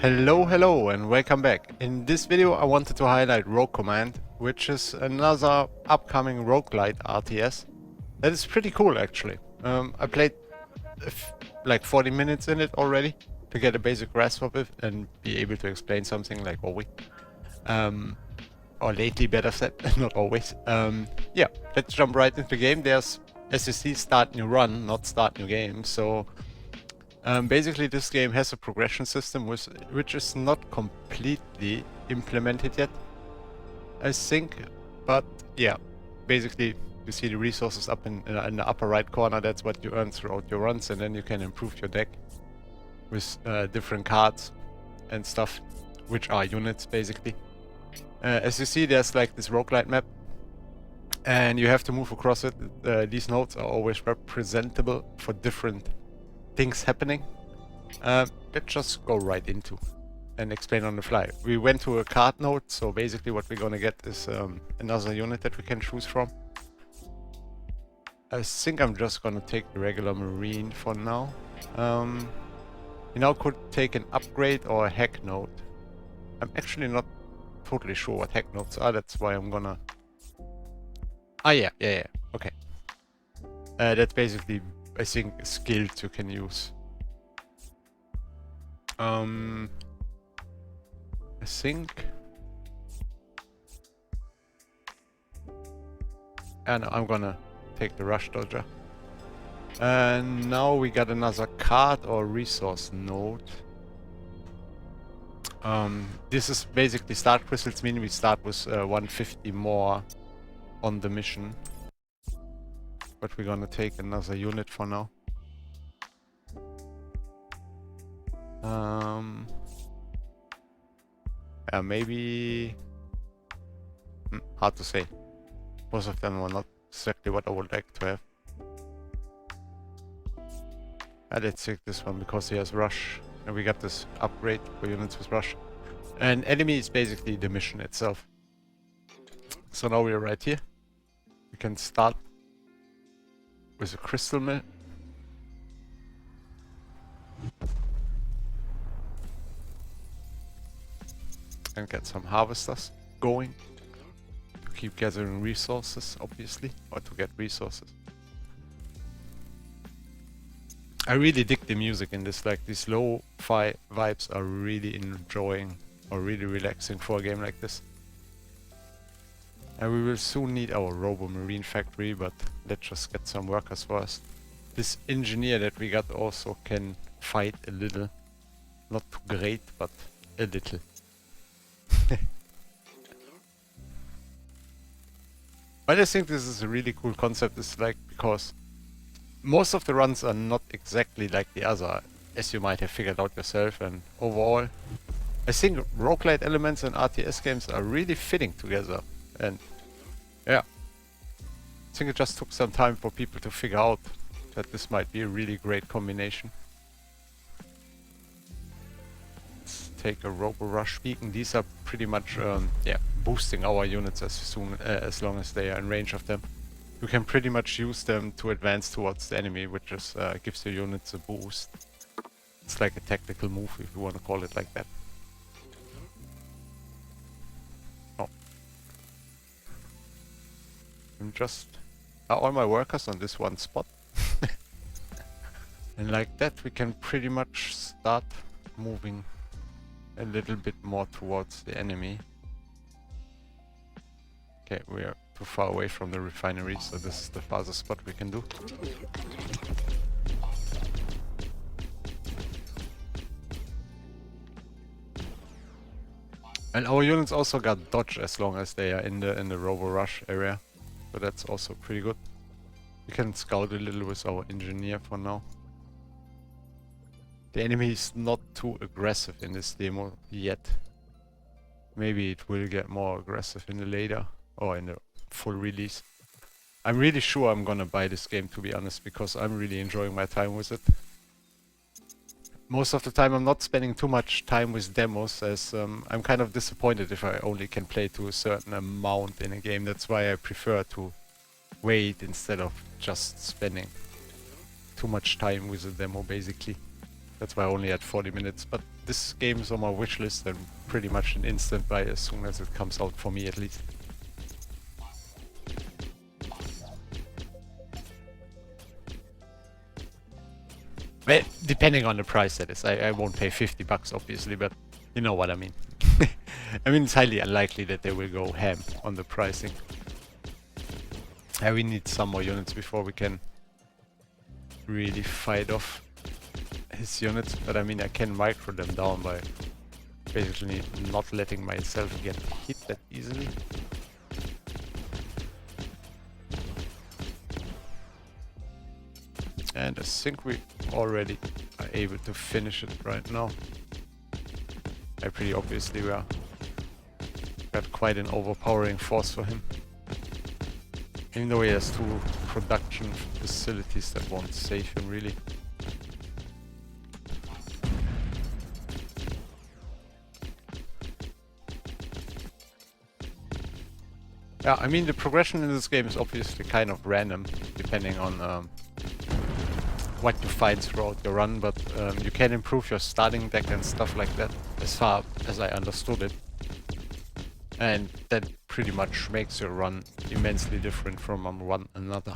Hello and welcome back. In this video I wanted to highlight RogueCommand, which is another upcoming roguelite RTS that is pretty cool actually. I played like 40 minutes in it already to get a basic grasp of it and be able to explain something like always. Or lately better said, not always. Yeah, let's jump right into the game. There's, as you see, start new run, not start new game. So basically this game has a progression system which is not completely implemented yet, I think, but yeah, basically you see the resources up in the upper right corner. That's what you earn throughout your runs, and then you can improve your deck with different cards and stuff, which are units basically. As you see, there's like this roguelite map and you have to move across it. These nodes are always representable for different things happening. Let's just go right into and explain on the fly. We went to a card node, so basically what we're gonna get is another unit that we can choose from. I think I'm just gonna take the regular marine for now. You now could take an upgrade or a hack node. I'm actually not totally sure what hack nodes are, that's why I'm gonna... yeah, okay. That's basically, I think, skills you can use. I think... And I'm gonna take the rush dodger. And now we got another card or resource node. This is basically start crystals, meaning we start with 150 more on the mission. But we're gonna take another unit for now. Yeah, maybe... hard to say. Most of them are not exactly what I would like to have. Let's take this one because he has rush. And we got this upgrade for units with rush. And enemy is basically the mission itself. So now we're right here. We can start with a crystal mill. And get some harvesters going. To keep gathering resources, obviously. Or to get resources. I really dig the music in this, like these lo-fi vibes are really enjoying or really relaxing for a game like this. And we will soon need our robo-marine factory, but let's just get some workers first. This engineer that we got also can fight a little. Not too great, but a little. But I think this is a really cool concept, it's like, because most of the runs are not exactly like the other, as you might have figured out yourself, and overall I think roguelite elements and RTS games are really fitting together, and yeah, I think it just took some time for people to figure out that this might be a really great combination. Let's take a Robo Rush beacon. These are pretty much yeah, boosting our units as long as they are in range of them. You can pretty much use them to advance towards the enemy, which is gives your units a boost. It's like a tactical move, if you want to call it like that. Oh. I'm just... Are all my workers on this one spot? And like that we can pretty much start moving a little bit more towards the enemy. Okay, we are too far away from the refinery, so this is the farthest spot we can do. And our units also got dodge as long as they are in the Robo Rush area, so that's also pretty good. We can scout a little with our engineer for now. The enemy is not too aggressive in this demo yet. Maybe it will get more aggressive in the later, or in the full release. I'm really sure I'm gonna buy this game, to be honest, because I'm really enjoying my time with it. Most of the time I'm not spending too much time with demos, as I'm kind of disappointed if I only can play to a certain amount in a game. That's why I prefer to wait instead of just spending too much time with a demo, basically. That's why I only had 40 minutes, but this game is on my wish list and pretty much an instant buy as soon as it comes out, for me at least. Well, depending on the price that is. I won't pay 50 bucks obviously, but you know what I mean. I mean, it's highly unlikely that they will go ham on the pricing. We need some more units before we can really fight off his units, but I mean, I can micro them down by basically not letting myself get hit that easily. And I think we already are able to finish it right now. Pretty obviously we are. Got quite an overpowering force for him. Even though he has 2 production facilities that won't save him really. Yeah, I mean, the progression in this game is obviously kind of random, depending on what you find throughout your run, but you can improve your starting deck and stuff like that, as far as I understood it. And that pretty much makes your run immensely different from one another.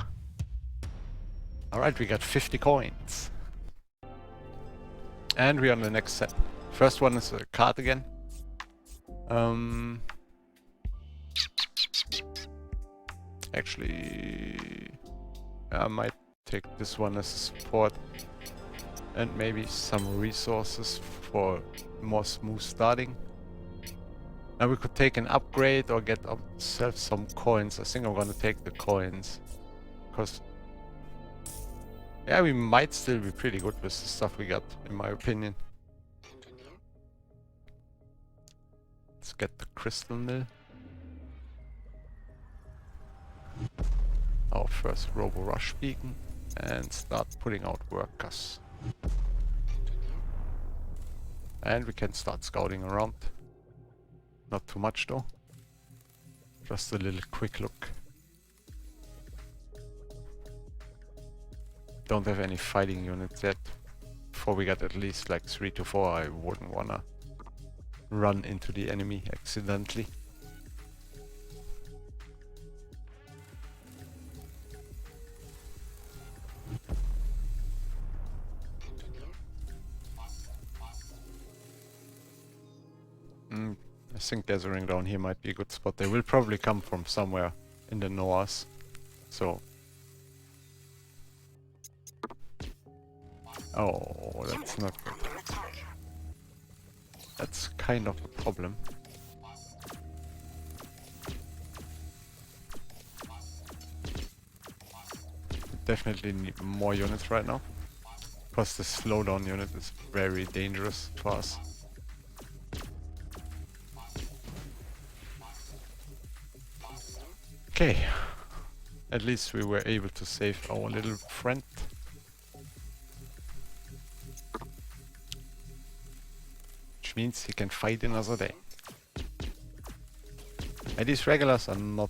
Alright, we got 50 coins. And we're on the next set. First one is a card again. Actually, I might take this one as a support. And maybe some resources for more smooth starting. Now we could take an upgrade or get ourselves some coins. I think I'm gonna take the coins. Because, yeah, we might still be pretty good with the stuff we got, in my opinion. Let's get the crystal mill. Our first Robo Rush beacon. And start putting out workers. And we can start scouting around. Not too much though. Just a little quick look. Don't have any fighting units yet. Before we got at least like 3 to 4, I wouldn't wanna run into the enemy accidentally. I think gathering down here might be a good spot. They will probably come from somewhere in the north, so... Oh, that's not good. That's kind of a problem. Definitely need more units right now, because the slowdown unit is very dangerous for us. Okay, at least we were able to save our little friend. Which means he can fight another day. And these regulars are not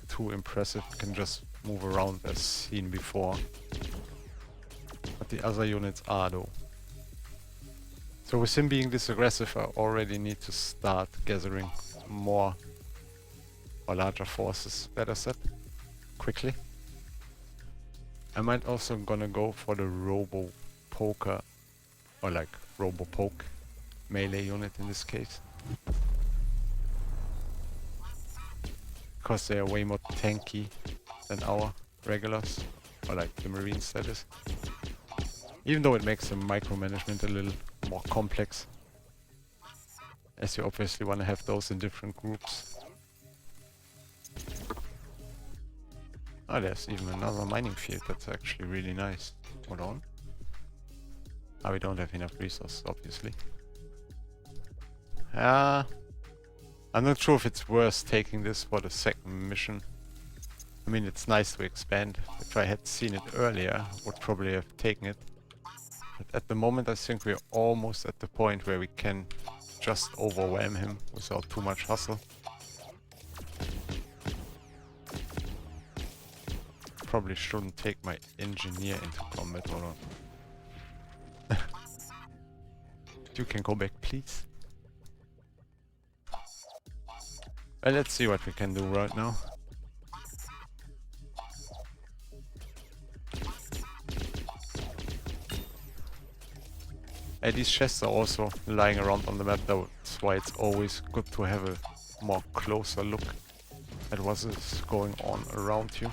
too impressive, can just move around as seen before. But the other units are though. So with him being this aggressive, I already need to start gathering more or larger forces, better said, quickly. I might also gonna go for the Robo Poker, or like Robo Poke melee unit in this case. Because they are way more tanky than our regulars, or like the Marines that is. Even though it makes the micromanagement a little more complex, as you obviously want to have those in different groups. Oh, there's even another mining field. That's actually really nice. Hold on. Ah, we don't have enough resources, obviously. I'm not sure if it's worth taking this for the second mission. I mean, it's nice to expand. If I had seen it earlier, I would probably have taken it. But at the moment, I think we're almost at the point where we can just overwhelm him without too much hustle. Probably shouldn't take my engineer into combat, hold on. You can go back, please. Well, let's see what we can do right now. These chests are also lying around on the map, that's why it's always good to have a more closer look at what is going on around you.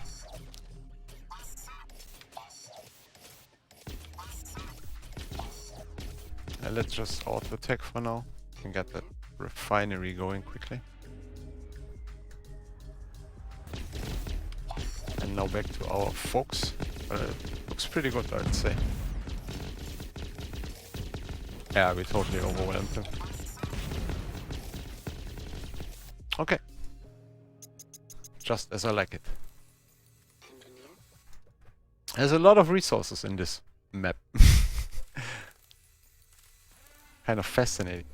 Let's just auto attack for now and get that refinery going quickly. And now back to our folks. Looks pretty good, I'd say. Yeah, we totally overwhelmed him. Okay. Just as I like it. There's a lot of resources in this map. Kind of fascinating.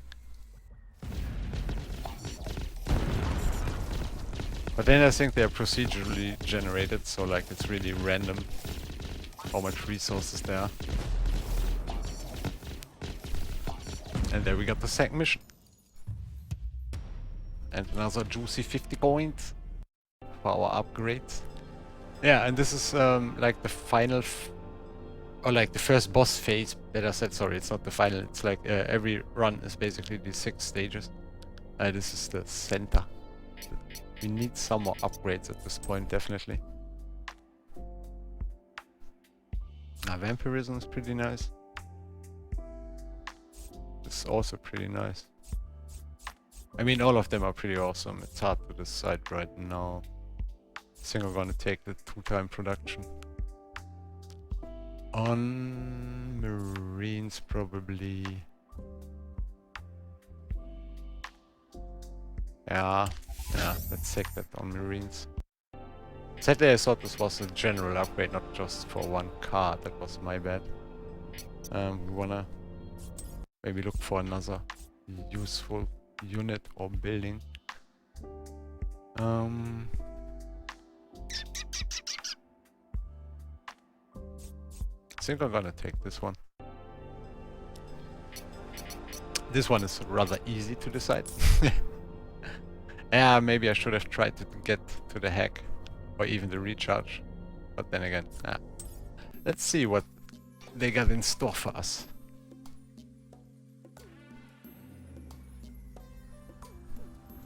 But then I think they're procedurally generated, so like it's really random how much resources there are. And there we got the second mission. And another juicy 50 coins for our upgrades. Yeah, and this is like the final, or like the first boss phase, better said, sorry, it's not the final, it's like every run is basically the 6 stages. This is the center. We need some more upgrades at this point, definitely. Vampirism is pretty nice. This is also pretty nice. I mean, all of them are pretty awesome. It's hard to decide right now. I think I'm gonna take the 2-time production. On Marines, probably. Yeah, let's take that on Marines. Sadly, I thought this was a general upgrade, not just for one car. That was my bad. We wanna maybe look for another useful unit or building. I think I'm gonna take this one. This one is rather easy to decide. Yeah, maybe I should have tried to get to the hack or even the recharge. But then again, let's see what they got in store for us.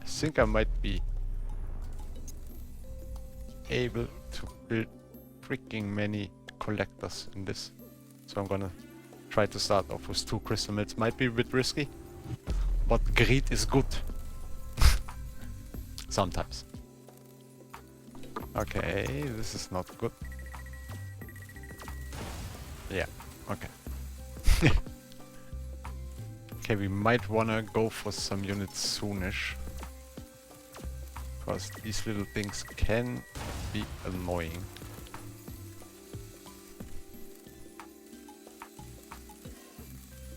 I think I might be able to build freaking many collectors in this. So I'm gonna try to start off with 2 crystal mills. Might be a bit risky, but greed is good. Sometimes. Okay, this is not good. Yeah, okay. Okay, we might wanna go for some units soonish. Because these little things can be annoying.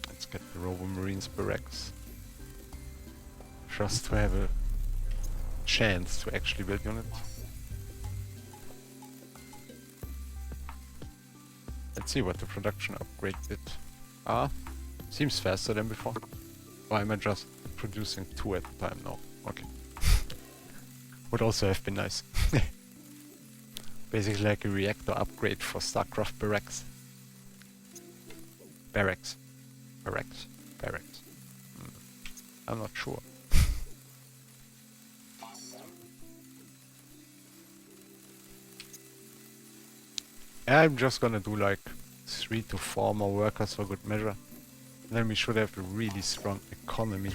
Let's get the Robo Marines barracks. Just to have a chance to actually build units. Let's see what the production upgrade did. Seems faster than before. Or am I just producing 2 at a time now? Okay. Would also have been nice. Basically like a reactor upgrade for StarCraft barracks. Barracks. I'm not sure. I'm just gonna do like 3 to 4 more workers for good measure. Then we should have a really strong economy.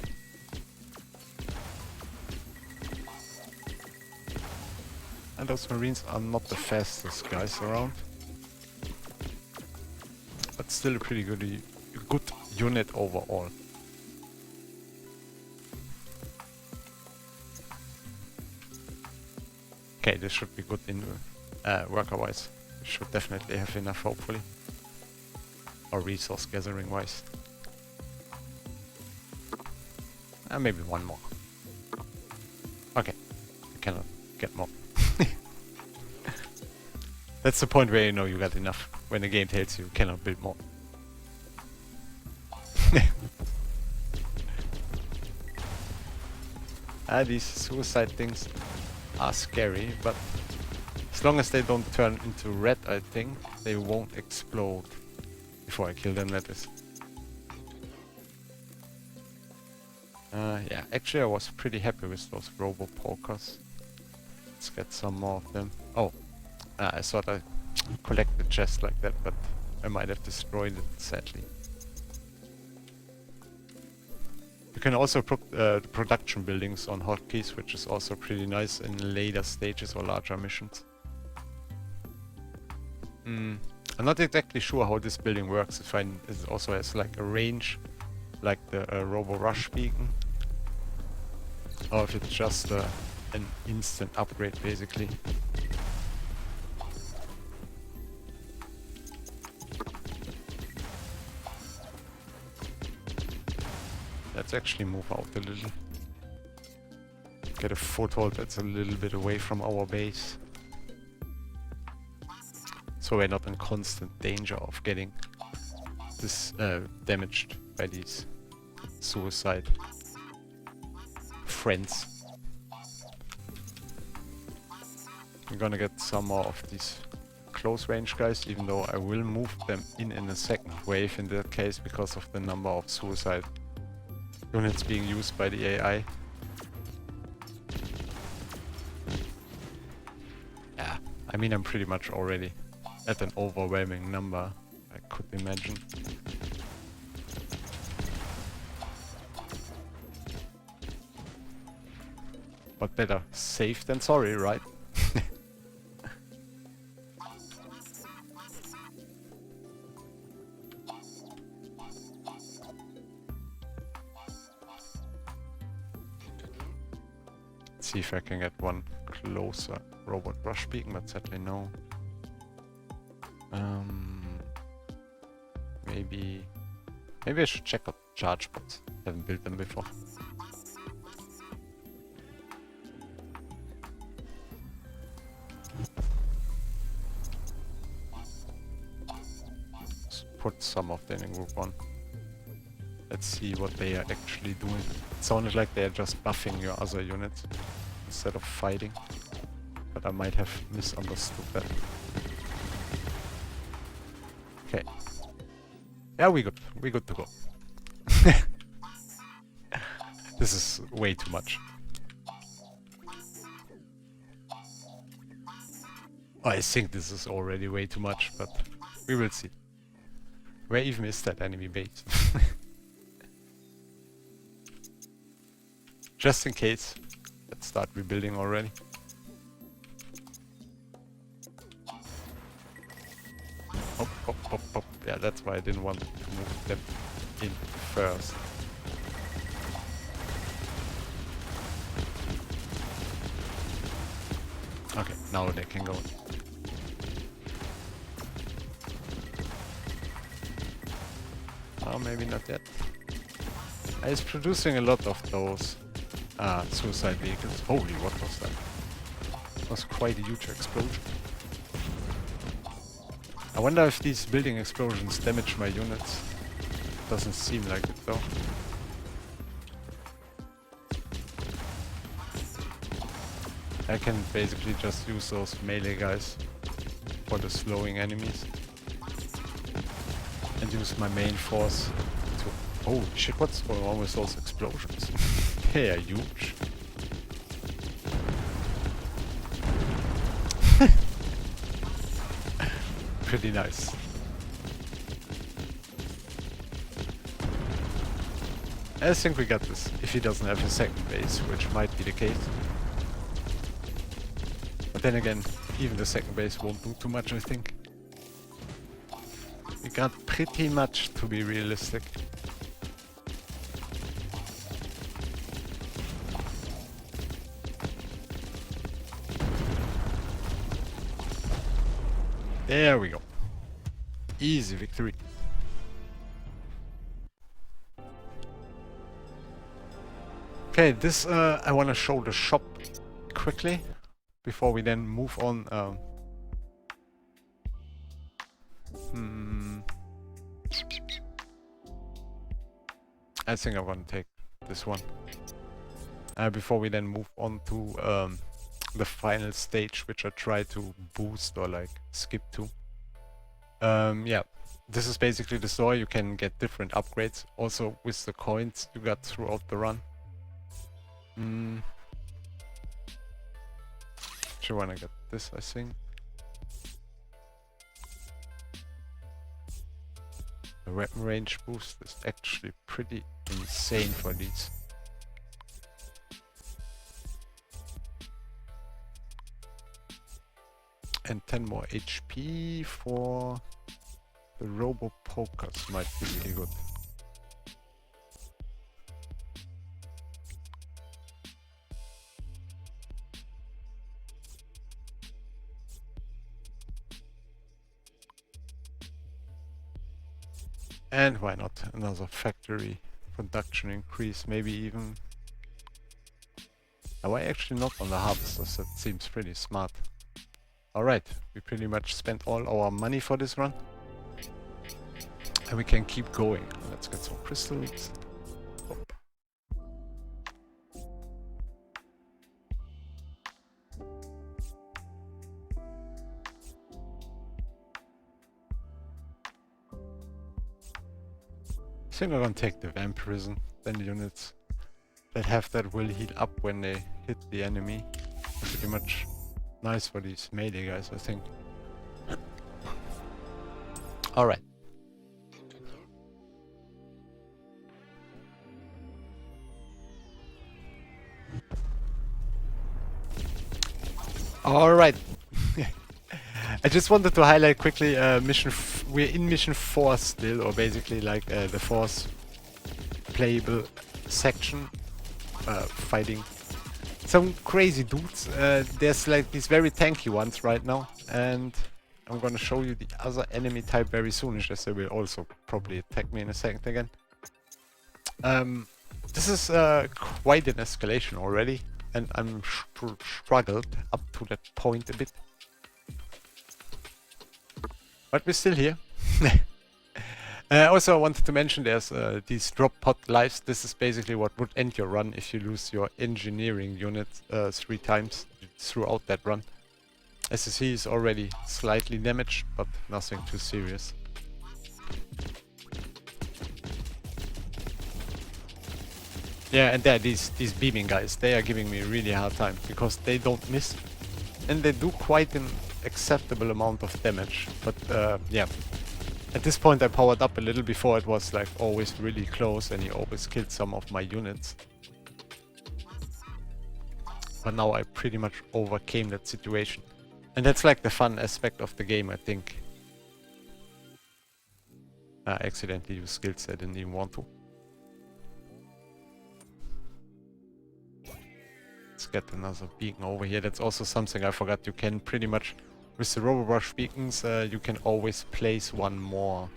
And those Marines are not the fastest guys around. But still a pretty good unit overall. Okay, this should be good in worker-wise. We should definitely have enough, hopefully. Or resource gathering wise. And maybe one more. Okay, we cannot get more. That's the point where you know you got enough. When the game tells you cannot build more. These suicide things are scary, but as long as they don't turn into red, I think they won't explode before I kill them, that is. Yeah, actually I was pretty happy with those robo-pokers. Let's get some more of them. Oh, I thought I collected the chest like that, but I might have destroyed it, sadly. You can also put the production buildings on hotkeys, which is also pretty nice in later stages or larger missions. I'm not exactly sure how this building works, if it also has like a range, like the Robo Rush beacon, or if it's just an instant upgrade basically. Let's actually move out a little. Get a foothold that's a little bit away from our base. So we're not in constant danger of getting this damaged by these suicide friends. I'm gonna get some more of these close range guys, even though I will move them in a second wave in that case because of the number of suicide units being used by the AI. Yeah, I mean I'm pretty much already at an overwhelming number, I could imagine. But better safe than sorry, right? See if I can get one closer robot rush beacon, but sadly no. Maybe I should check out charge pods. Haven't built them before. Let's put some of them in group 1. Let's see what they are actually doing. It sounded like they are just buffing your other units instead of fighting, but I might have misunderstood that. Okay. Yeah, we good. We good to go. This is way too much. I think this is already way too much, but we will see. Where even is that enemy base? Just in case, let's start rebuilding already. Hop, hop, hop, hop. Yeah, that's why I didn't want to move them in first. Okay, now they can go in. Oh, maybe not yet. It's producing a lot of those suicide vehicles. Holy, what was that? That was quite a huge explosion. I wonder if these building explosions damage my units. Doesn't seem like it though. I can basically just use those melee guys for the slowing enemies. And use my main force to... Oh shit, what's going on with those explosions? They are huge. Pretty nice. I think we got this, if he doesn't have a second base, which might be the case. But then again, even the second base won't do too much, I think. We got pretty much, to be realistic. There we go. Easy victory. Okay, this I want to show the shop quickly before we then move on. I think I'm gonna take this one. before we then move on to the final stage, which I try to boost or like skip to. Yeah, this is basically the store. You can get different upgrades also with the coins you got throughout the run. Sure, wanna get this, I think. The weapon range boost is actually pretty insane for these. And 10 more HP for the Robo Pokers might be really good. And why not another factory production increase, maybe even... Why actually not on the harvesters? That seems pretty smart. Alright, we pretty much spent all our money for this run. And we can keep going. Let's get some crystals. Hop. I think I'm gonna take the vampirism, then the units that have that will heal up when they hit the enemy. Pretty much nice for these melee guys, I think. Alright. Alright. I just wanted to highlight quickly we're in mission 4 still, or basically like the 4th playable section, fighting some crazy dudes. There's like these very tanky ones right now, and I'm gonna show you the other enemy type very soon, as they will also probably attack me in a second again. This is quite an escalation already, and I'm struggled up to that point a bit. But we're still here. Also, I wanted to mention there's these drop pod lives. This is basically what would end your run if you lose your engineering unit 3 times throughout that run. As you see, it's already slightly damaged, but nothing too serious. Yeah, and there, these beaming guys, they are giving me a really hard time because they don't miss. And they do quite an acceptable amount of damage, but yeah, at this point I powered up a little. Before it was like always really close and he always killed some of my units, but now I pretty much overcame that situation, and that's like the fun aspect of the game, I think. I accidentally used skills I didn't even want to. Let's get another beacon over here. That's also something I forgot. You can pretty much, with the Robobrush beacons, you can always place one more.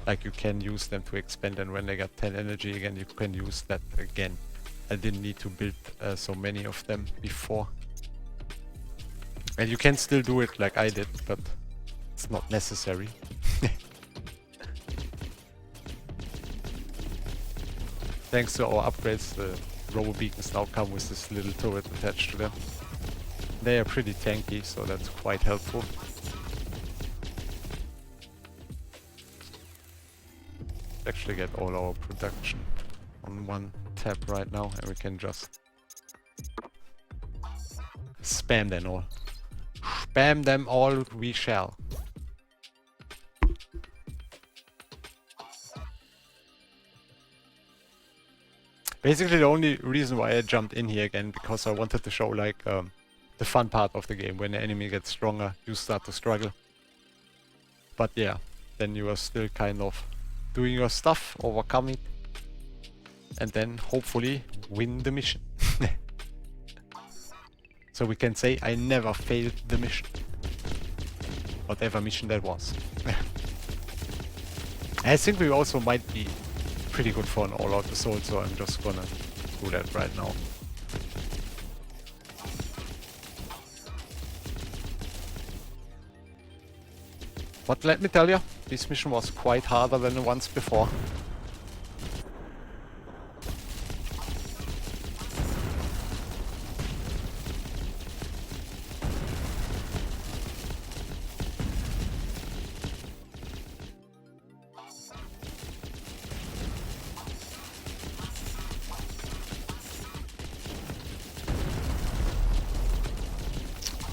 Like you can use them to expand, and when they got 10 energy again, you can use that again. I didn't need to build so many of them before. And you can still do it like I did, but it's not necessary. Thanks to our upgrades, the Robo beacons now come with this little turret attached to them. They are pretty tanky, so that's quite helpful. Actually get all our production on one tab right now, and we can just spam them all. Spam them all, we shall. Basically the only reason why I jumped in here again, because I wanted to show like the fun part of the game. When the enemy gets stronger, you start to struggle. But yeah, then you are still kind of doing your stuff, overcome it, and then hopefully win the mission. So we can say I never failed the mission. Whatever mission that was. I think we also might be pretty good for an all-out assault, so I'm just gonna do that right now. But let me tell you, this mission was quite harder than the ones before.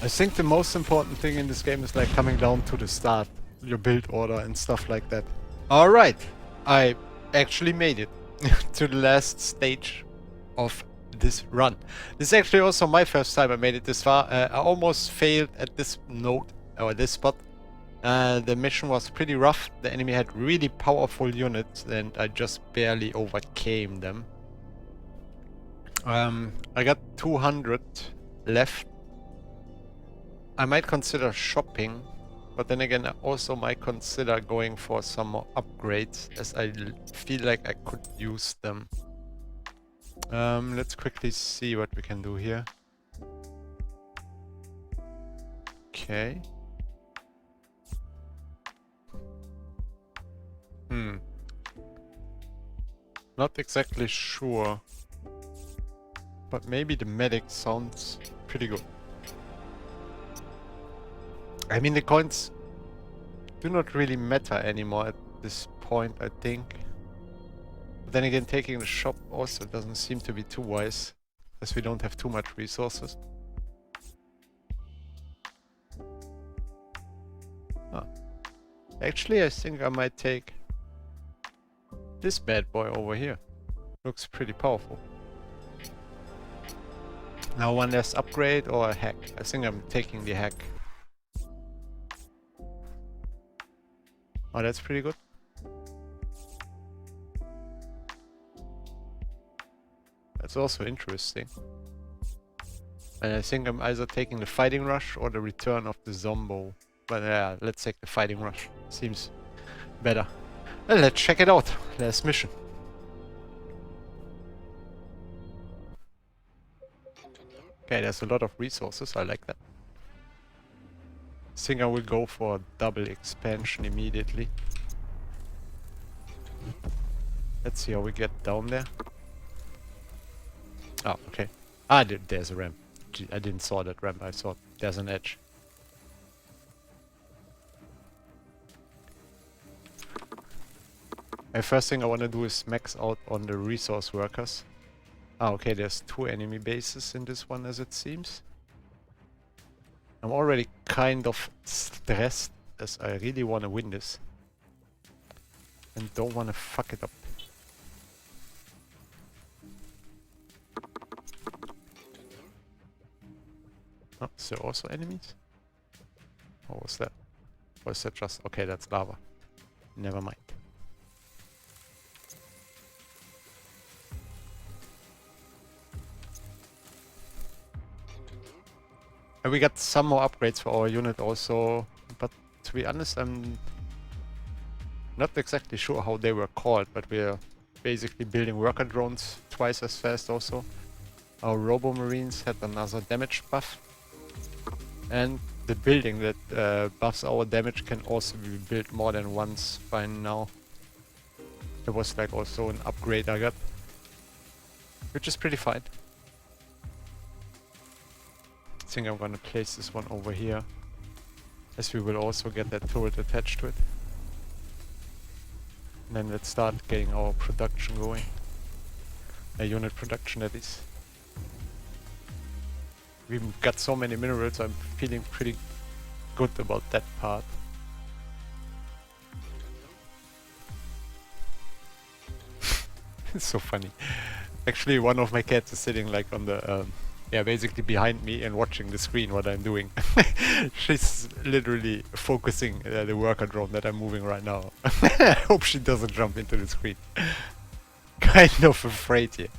I think the most important thing in this game is like coming down to the start, your build order and stuff like that. Alright, I actually made it to the last stage of this run. This is actually also my first time I made it this far. I almost failed at this node, or this spot. The mission was pretty rough. The enemy had really powerful units and I just barely overcame them. I got 200 left. I might consider shopping, but then again I also might consider going for some more upgrades, as I feel like I could use them. Let's quickly see what we can do here. Okay. Not exactly sure, but maybe the medic sounds pretty good. I mean, the coins do not really matter anymore at this point, I think. But then again, taking the shop also doesn't seem to be too wise, as we don't have too much resources. Ah. Actually, I think I might take this bad boy over here. Looks pretty powerful. Now one less upgrade or a hack. I think I'm taking the hack. Oh, that's pretty good. That's also interesting. And I think I'm either taking the fighting rush or the return of the Zombo. But yeah, let's take the fighting rush. Seems better. Well, let's check it out. Last mission. Okay, there's a lot of resources. I like that. I think I will go for a double expansion immediately. Let's see how we get down there. Oh, okay. Ah, there's a ramp. I didn't saw that ramp. I saw there's an edge. The first thing I want to do is max out on the resource workers. Ah, okay, there's 2 enemy bases in this one, as it seems. I'm already kind of stressed, as I really want to win this. And don't want to fuck it up. Oh, is there also enemies? What was that? Or is that just... Okay, that's lava. Never mind. And we got some more upgrades for our unit also, but to be honest, I'm not exactly sure how they were called, but we're basically building worker drones twice as fast also. Our Robo Marines had another damage buff. And the building that buffs our damage can also be built more than once by now. There was like also an upgrade I got, which is pretty fine. I think I'm gonna place this one over here, as we will also get that turret attached to it. And then let's start getting our production going. A unit production, that is. We've got so many minerals, I'm feeling pretty good about that part. It's so funny. Actually, one of my cats is sitting like on the... yeah, basically behind me and watching the screen what I'm doing. She's literally focusing the worker drone that I'm moving right now. I hope she doesn't jump into the screen. Kind of afraid here.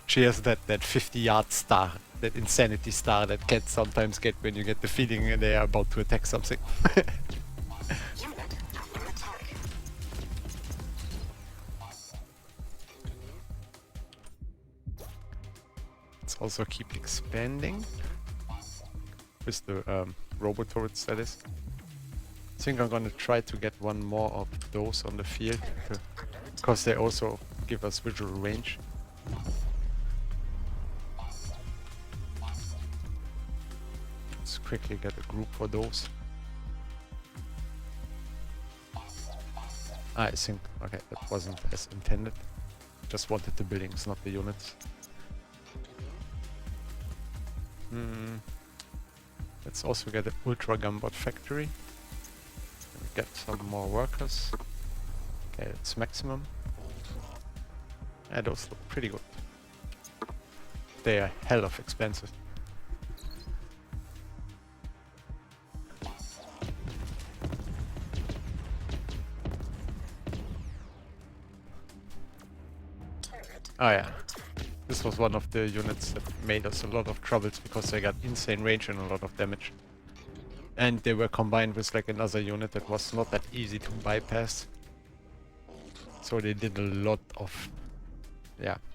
She has that 50-yard star, that insanity star that cats sometimes get when you get the feeling they are about to attack something. Also keep expanding with the robo turrets, that is. I think I'm gonna try to get one more of those on the field because they also give us visual range. Let's quickly get a group for those. I think, okay, that wasn't as intended. Just wanted the buildings, not the units. Let's Let's also get an ultra gunbot factory. Get some more workers. Okay, it's maximum. And those look pretty good. They are hell of expensive. Oh yeah, this was one of the units that made us a lot of troubles because they got insane range and a lot of damage. And they were combined with like another unit that was not that easy to bypass. So they did a lot of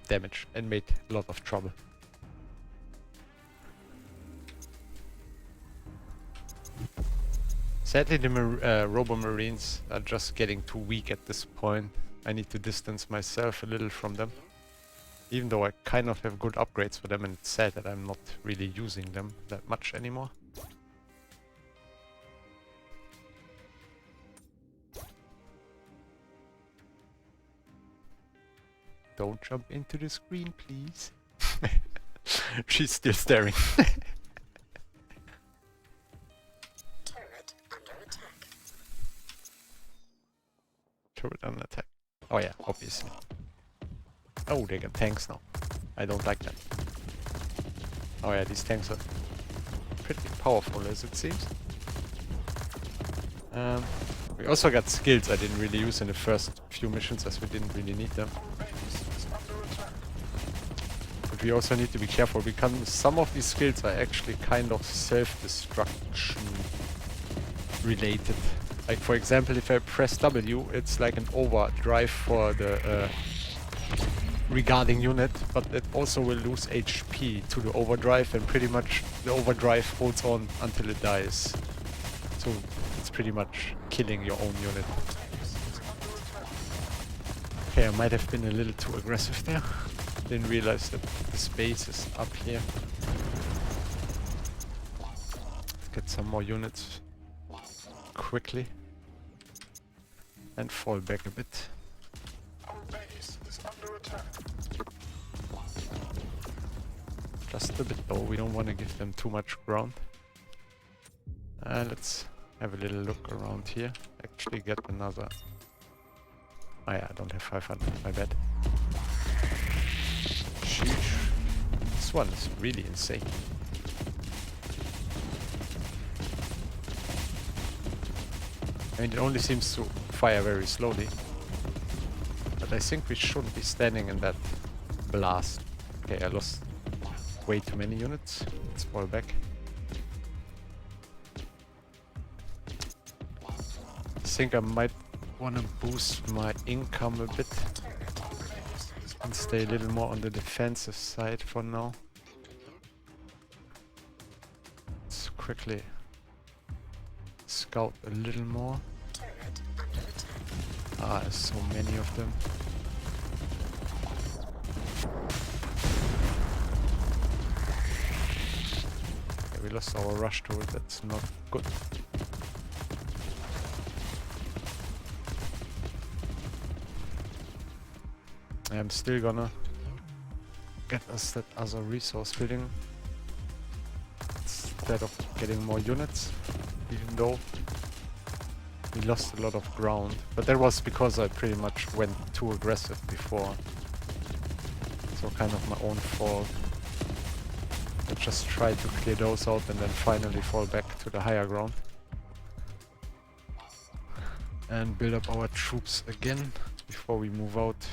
damage and made a lot of trouble. Sadly the Robo Marines are just getting too weak at this point. I need to distance myself a little from them. Even though I kind of have good upgrades for them, and it's sad that I'm not really using them that much anymore. Don't jump into the screen, please. She's still staring. Turret under attack. Turret under attack. Oh yeah, obviously. Oh, they got tanks now. I don't like that. Oh yeah, these tanks are pretty powerful as it seems. We also got skills I didn't really use in the first few missions as we didn't really need them. But we also need to be careful because some of these skills are actually kind of self-destruction related. Like for example, if I press W, it's like an overdrive for the regarding unit, but it also will lose HP to the overdrive, and pretty much the overdrive holds on until it dies. So it's pretty much killing your own unit. Okay, I might have been a little too aggressive there. Didn't realize that the space is up here. Let's get some more units quickly and fall back a bit. Just a bit though, we don't want to give them too much ground. Let's have a little look around here. Actually get another... Oh yeah, I don't have 500, my bad. Sheesh. This one is really insane. I mean, it only seems to fire very slowly. But I think we shouldn't be standing in that blast. Okay, I lost way too many units. Let's fall back. I think I might want to boost my income a bit and stay a little more on the defensive side for now. Let's quickly scout a little more. Ah, there's so many of them. Okay, we lost our rush to it, that's not good. I'm still gonna get us that other resource building instead of getting more units, even though we lost a lot of ground. But that was because I pretty much went too aggressive before. So kind of my own fault. I just tried to clear those out and then finally fall back to the higher ground. And build up our troops again before we move out.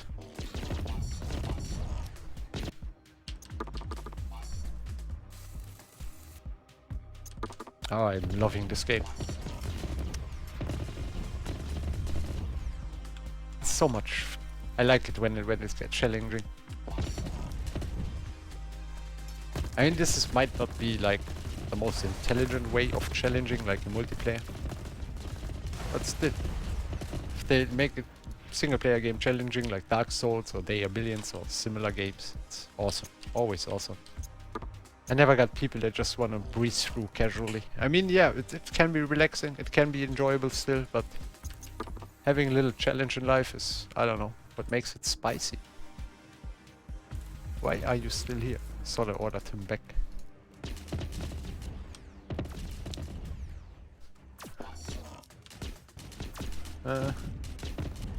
Oh, I'm loving this game. So much. I like it when it gets challenging. I mean, might not be like the most intelligent way of challenging, like in multiplayer. But still, if they make a single-player game challenging, like Dark Souls or They Are Billions or similar games, it's awesome. Always awesome. I never got people that just want to breeze through casually. I mean, yeah, it can be relaxing, it can be enjoyable still, but having a little challenge in life is, I don't know, what makes it spicy. Why are you still here? Sort of ordered him back.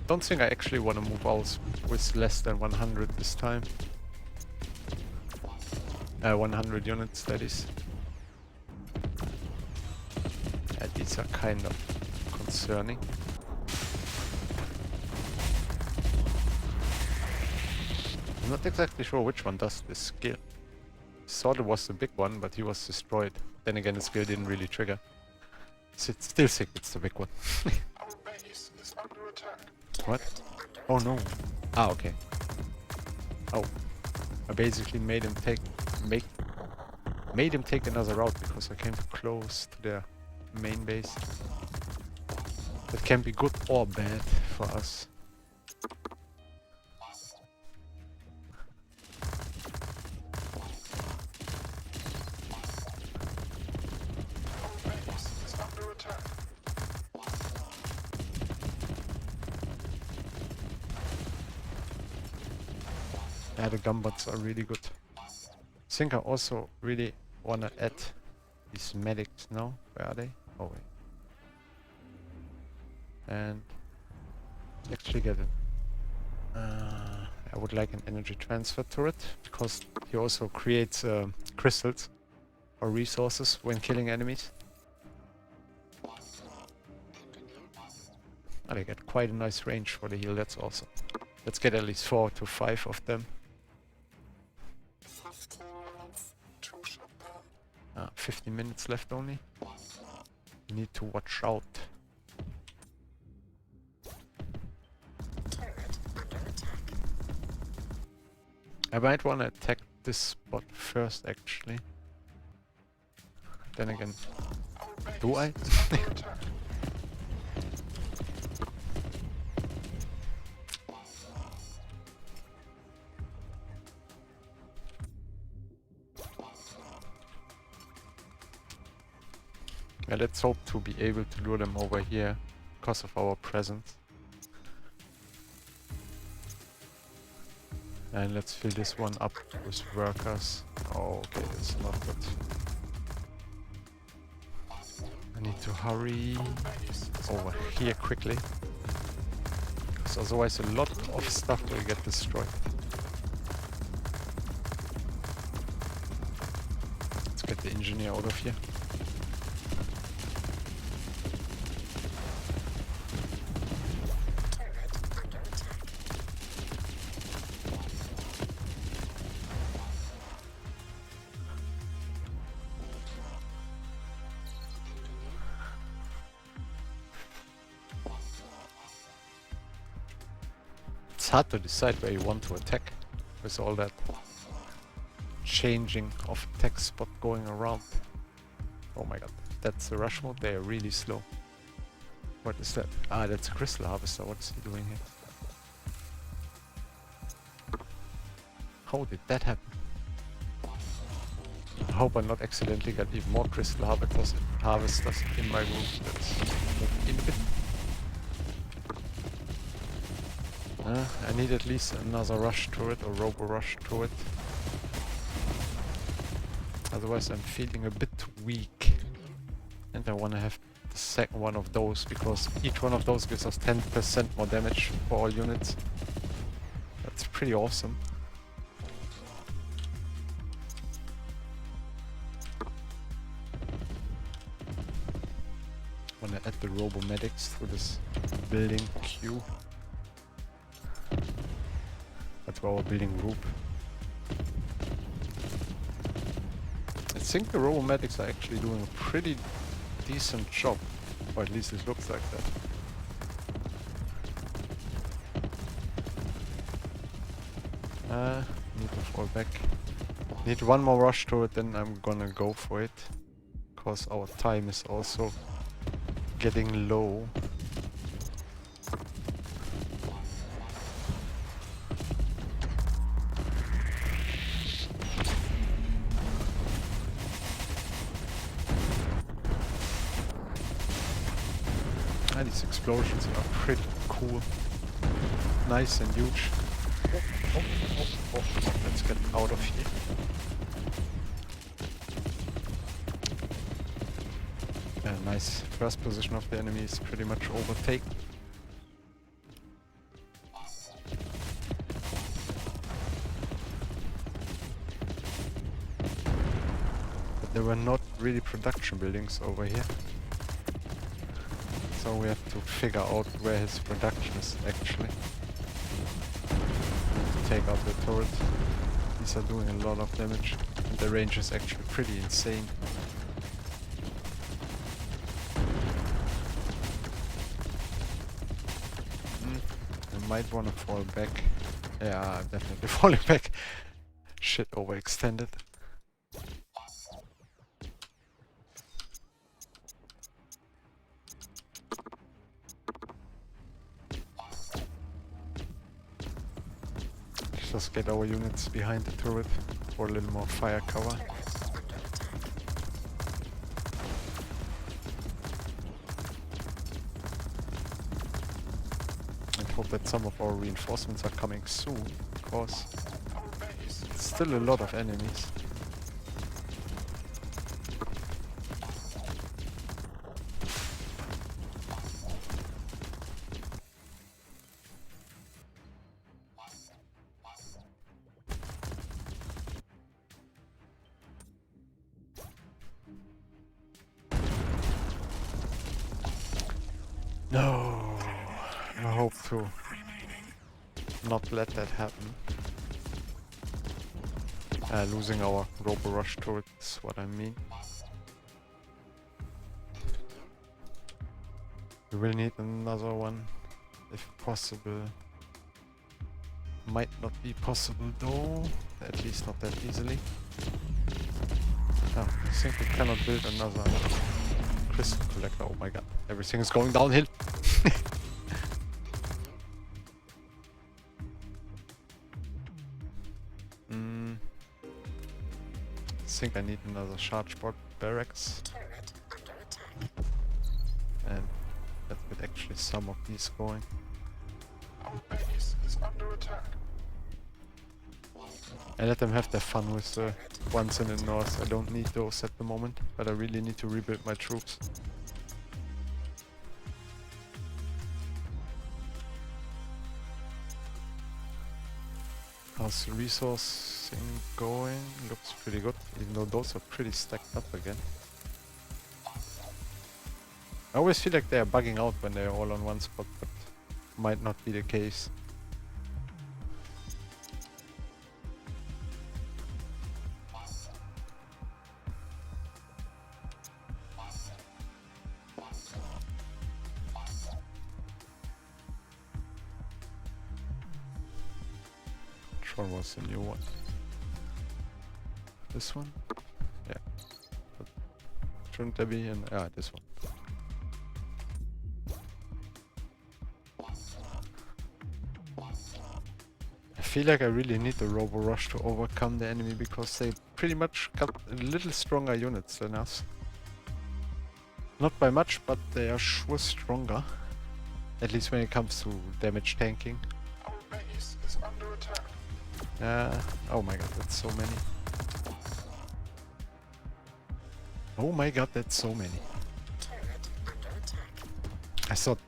Don't think I actually want to move out with less than 100 this time. 100 units, that is. Yeah, these are kind of concerning. I'm not exactly sure which one does this skill. Thought it was the big one, but he was destroyed. Then again, the skill didn't really trigger. So it's still sick, it's the big one. Our base is under attack. What? Oh no. Ah, okay. Oh. I basically made him take another route because I came too close to their main base. That can be good or bad for us. Yeah, the gumbots are really good. I think I also really wanna add these medics now. Where are they? Oh wait. And actually get it. I would like an energy transfer turret because he also creates crystals or resources when killing enemies. And I get quite a nice range for the heal, that's awesome. Let's get at least 4 to 5 of them. 15 minutes left only. You need to watch out. I might want to attack this spot first, actually. Then again, do I? Yeah, let's hope to be able to lure them over here because of our presence. And let's fill this one up with workers. Oh, okay, that's not good. I need to hurry over here quickly, because otherwise a lot of stuff will get destroyed. Let's get the engineer out of here. It's hard to decide where you want to attack with all that changing of attack spot going around. Oh my god, that's the rush mode. They are really slow. What is that? Ah, that's a crystal harvester. What is he doing here? How did that happen? I hope I not accidentally got even more crystal harvesters in my room. That's in a bit. I need at least another rush turret or robo-rush turret. Otherwise I'm feeling a bit weak. And I want to have the second one of those, because each one of those gives us 10% more damage for all units. That's pretty awesome. I want to add the robo-medics through this building queue. To our building group. I think the robo-medics are actually doing a pretty decent job, or at least it looks like that. Need to fall back. Need one more rush to it, then I'm gonna go for it, because our time is also getting low. These explosions are pretty cool. Nice and huge. Oh. Let's get out of here. Nice. First position of the enemy is pretty much overtaken. were not really production buildings over here. So we have to figure out where his production is actually. Take out the turret. These are doing a lot of damage. And the range is actually pretty insane. I might want to fall back. Yeah, I'm definitely falling back. Shit, overextended. Let's just get our units behind the turret for a little more fire cover. And hope that some of our reinforcements are coming soon, because it's still a lot of enemies. No, I hope to not let that happen. Losing our Robo Rush turret is what I mean. We will need another one, if possible. Might not be possible though, at least not that easily. Oh, I think we cannot build another crystal collector. Oh my god, everything is going downhill. I think I need another charge barracks. And let's get actually some of these going. Our base is under attack. I let them have their fun with the ones in the north. I don't need those at the moment, but I really need to rebuild my troops. How's the resourcing going? Looks pretty good, even though those are pretty stacked up again. I always feel like they are bugging out when they are all on one spot, but might not be the case. Which one was the new one? This one? Yeah. But shouldn't there be an... ah, this one. I feel like I really need the Robo Rush to overcome the enemy, because they pretty much got a little stronger units than us. Not by much, but they are sure stronger. At least when it comes to damage tanking. Our base is under attack. Oh my god, that's so many. Oh my god, that's so many. I thought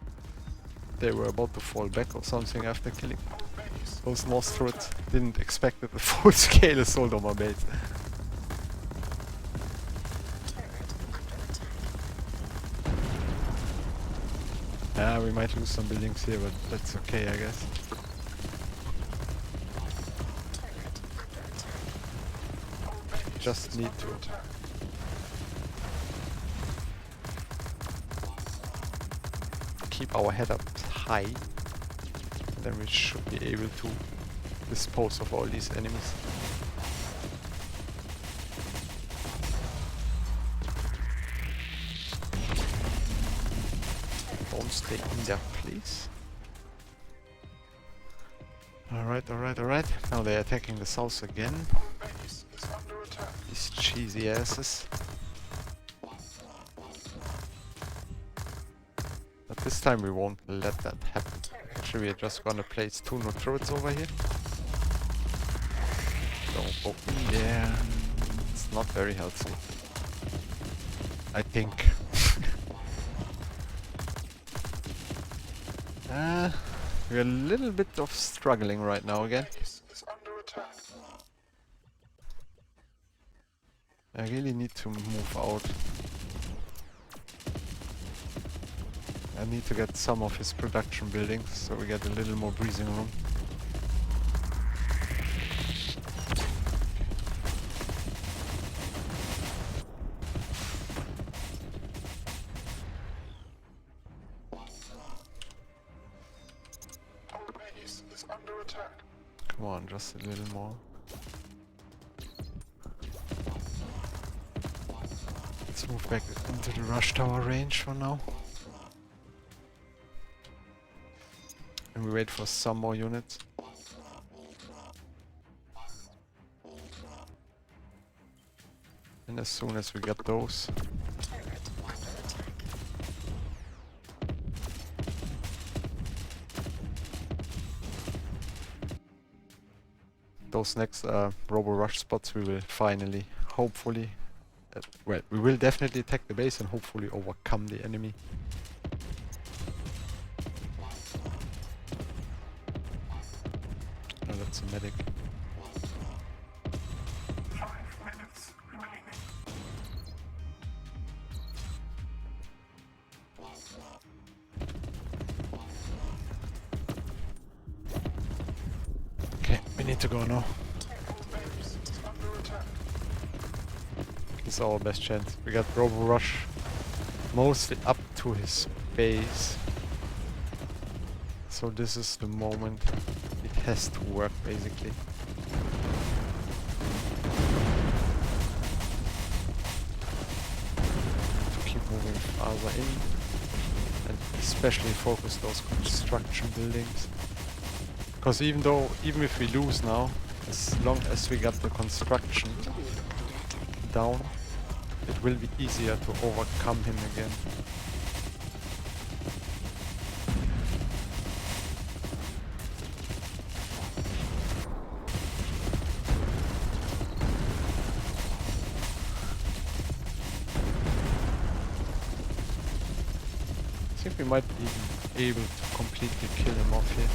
they were about to fall back or something after killing those North turrets. Didn't expect that the full scale assault on my base. We might lose some buildings here, but that's okay, I guess. Just need to keep our head up high, then we should be able to dispose of all these enemies. Don't stay in there, please. Alright, alright, alright. Now they're attacking the south again. Our base is under attack. These cheesy asses. But this time we won't let that happen. Actually, we're just gonna place 2 new turrets over here. Don't go in there. It's not very healthy, I think. We're a little bit of struggling right now again. Base is under attack. I really need to move out. I need to get some of his production buildings so we get a little more breathing room. Our base is under attack. Come on, just a little more. Let's move back into the rush tower range for now. And we wait for some more units. And as soon as we get those, those next robo rush spots, we will finally, hopefully, well, we will definitely attack the base and hopefully overcome the enemy. No, that's a medic. 5 minutes remaining. Okay, we need to go now. Our base is under attack. This is our best chance. We got robo rush mostly up to his base. So this is the moment it has to work, basically. To keep moving farther in and especially focus those construction buildings. Because even if we lose now, as long as we got the construction down, it will be easier to overcome him again. I think we might be even able to completely kill him off here.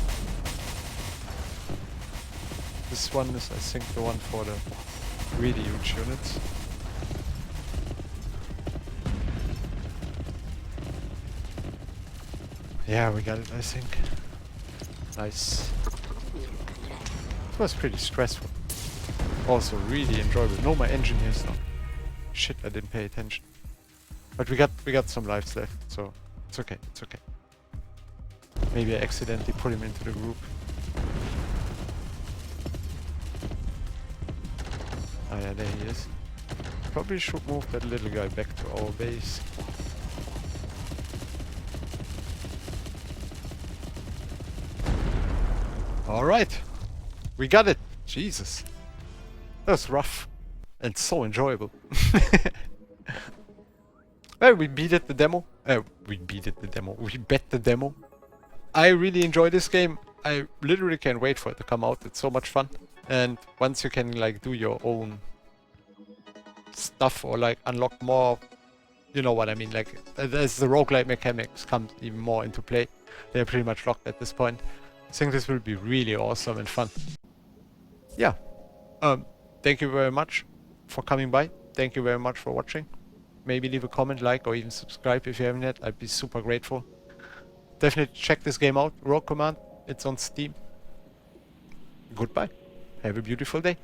This one is, I think, the one for the really huge units. Yeah, we got it, I think. Nice. It was pretty stressful. Also really enjoyable. No, my engineers now. Shit, I didn't pay attention. But we got some lives left, so it's okay, it's okay. Maybe I accidentally put him into the group. Oh yeah, there he is. Probably should move that little guy back to our base. Alright, we got it. Jesus. That was rough. And so enjoyable. Well, we beat the demo. We bet the demo. I really enjoy this game. I literally can't wait for it to come out. It's so much fun. And once you can like do your own stuff or like unlock more, you know what I mean, like as the roguelike mechanics come even more into play, they're pretty much locked at this point. I think this will be really awesome and fun. Yeah. Thank you very much for coming by. Thank you very much for watching. Maybe leave a comment, like, or even subscribe if you haven't yet. I'd be super grateful. Definitely check this game out, RogueCommand. It's on Steam. Goodbye. Have a beautiful day.